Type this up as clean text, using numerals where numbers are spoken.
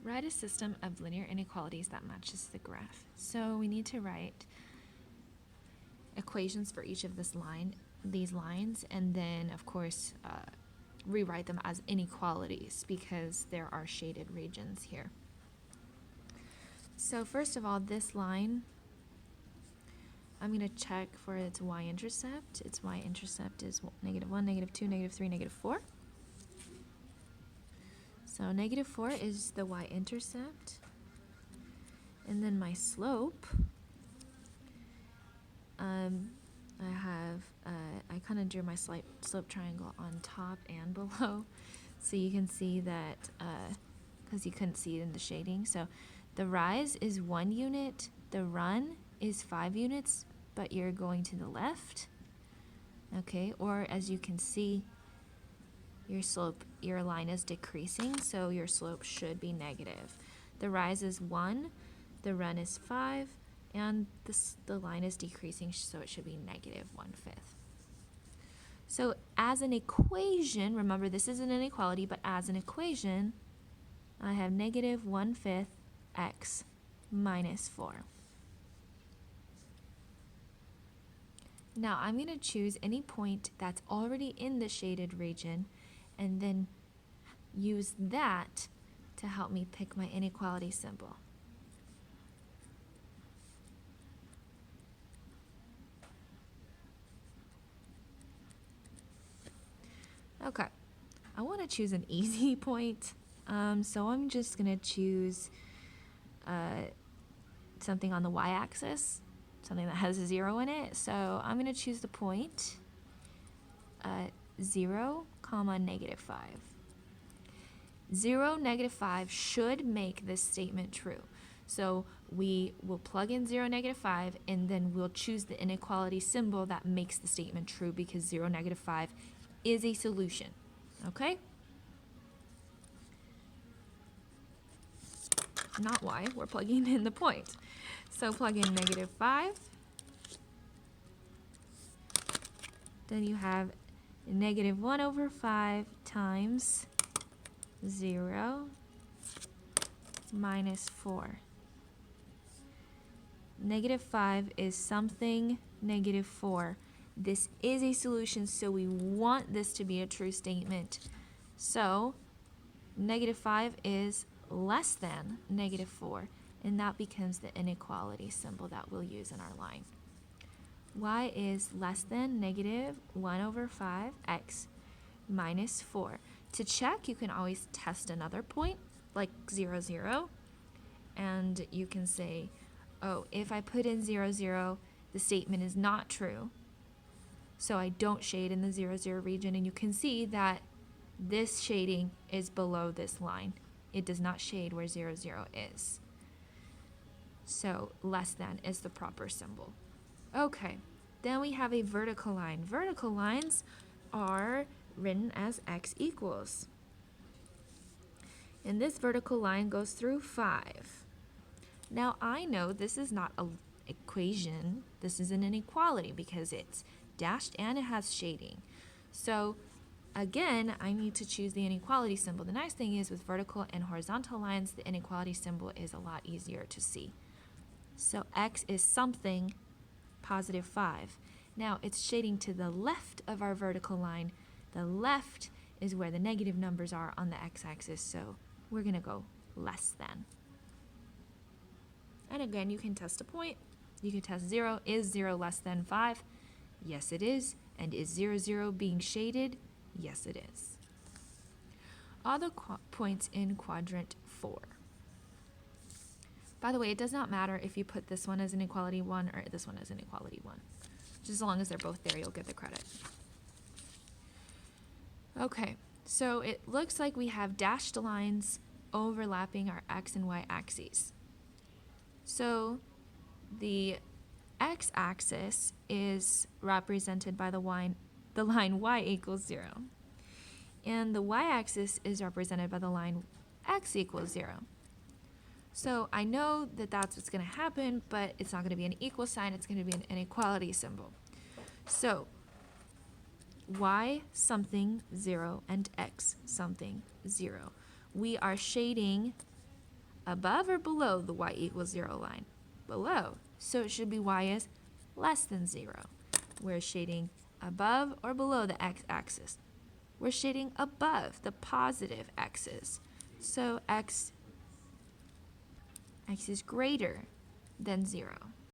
Write a system of linear inequalities that matches the graph. So we need to write equations for each of these lines, and then of course rewrite them as inequalities because there are shaded regions here. So first of all, this line, I'm going to check for its y-intercept. Its y-intercept is -1, -2, -3, -4. So -4 is the y-intercept. And then my slope, I kind of drew my slope triangle on top and below. So you can see that, because you couldn't see it in the shading. So the rise is 1 unit, the run is 5 units, but you're going to the left. Okay, or as you can see, your line is decreasing, so your slope should be negative. The rise is 1, the run is 5, and the line is decreasing, so it should be -1/5. So as an equation, remember this is an inequality, but as an equation, I have -1/5 x minus 4. Now I'm going to choose any point that's already in the shaded region and then use that to help me pick my inequality symbol. Okay, I want to choose an easy point, so I'm just going to choose something on the y-axis, something that has a 0 in it. So I'm going to choose the point 0, -5. 0, -5 should make this statement true. So we will plug in 0, -5, and then we'll choose the inequality symbol that makes the statement true because 0, -5 is a solution. Okay? Not y, we're plugging in the point. So plug in -5. Then you have -1/5 times 0 minus 4. -5 is something -4. This is a solution, so we want this to be a true statement. So -5 is less than -4, and that becomes the inequality symbol that we'll use in our line. Y is less than -1/5 x minus 4. To check, you can always test another point, like 0, 0, and you can say, oh, if I put in 0, 0, the statement is not true. So I don't shade in the 0, 0 region, and you can see that this shading is below this line. It does not shade where 0, 0 is. So less than is the proper symbol. Okay, then we have a vertical line. Vertical lines are written as x equals. And this vertical line goes through 5. Now I know this is not an equation, this is an inequality because it's dashed and it has shading. So again, I need to choose the inequality symbol. The nice thing is with vertical and horizontal lines, the inequality symbol is a lot easier to see. So x is something +5. Now it's shading to the left of our vertical line. The left is where the negative numbers are on the x-axis, so we're going to go less than. And again, you can test a point. You can test 0. Is 0 less than 5? Yes, it is. And is 0, 0 being shaded? Yes, it is. All the points in quadrant 4. By the way, it does not matter if you put this one as inequality 1 or this one as inequality 1. Just as long as they're both there, you'll get the credit. Okay, so it looks like we have dashed lines overlapping our x and y axes. So the x-axis is represented by the line y equals 0. And the y-axis is represented by the line x equals 0. So I know that that's what's going to happen, but it's not going to be an equal sign, it's going to be an inequality symbol. So y something 0 and x something 0. We are shading above or below the y equals 0 line? Below. So it should be y is less than 0. We're shading above or below the x-axis. We're shading above the positive x's. So x is greater than 0.